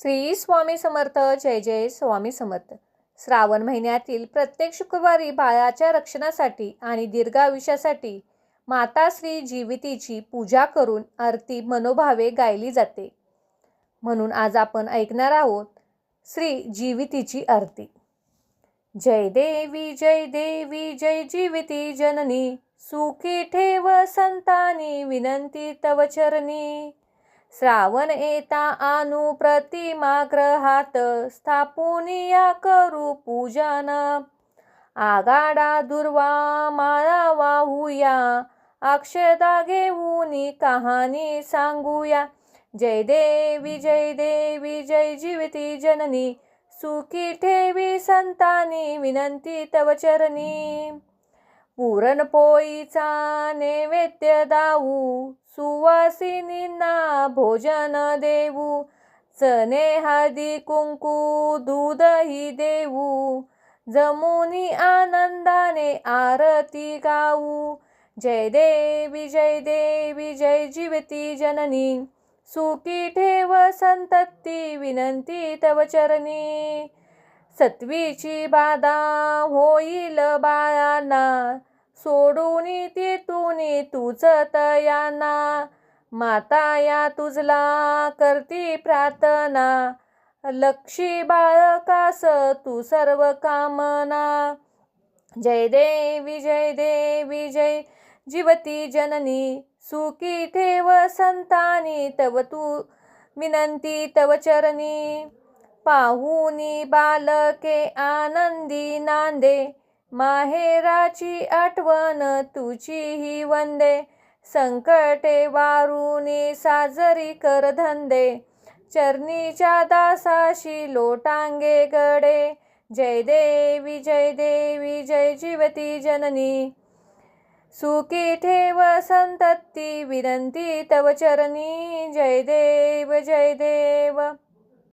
श्री स्वामी समर्थ. जय जय स्वामी समर्थ. श्रावण महिन्यातील प्रत्येक शुक्रवारी बाळाच्या रक्षणासाठी आणि दीर्घायुष्यासाठी माता श्री जीवितीची पूजा करून आरती मनोभावे गायली जाते. म्हणून आज आपण ऐकणार आहोत श्री जीवितीची आरती. जय देवी जय जीविती जननी, सुखी ठेव संतानी विनंती तव चरणी. श्रावण येता आणू प्रतिमा ग्रहात, स्थापून या करू पूजन. आगाडा दुर्वा माळा वाहूया, अक्षदा घेऊन कहाणी सांगूया. जय देवी जय जीविती जननी, सुखी ठेवी संतानी विनंती तव चरणी. पुरणपोळीचा नैवेद्य दाऊ, सुवासिनींना भोजन देऊ. चणे हळदी कुंकू दूधही देऊ, जमुनी आनंदाने आरती गाऊ. जय देवी जय जीविती जननी, सुखी ठेव संतती विनंती तव चरणी. सत्वीची बाधा होईल बाळांना, सोडून तिथून तुझ तयाना. माता या तुझला करती प्रार्थना, लक्षी बाळकास तू सर्व कामना. जय देवी जय जीवती जननी, सुखी ठेव संतानी तव तू विनंती तव चरणी. पाहुनी बालके आनंदी नांदे, माहेराची आठवण तुझीही वंदे. संकटे वारुनी साजरी कर धंदे, चरणीच्या दासाशी लोटांगे गडे. जय देवी जय जीवती जननी, सुखी ठेव संतती विनंती तव चरणी. जय देव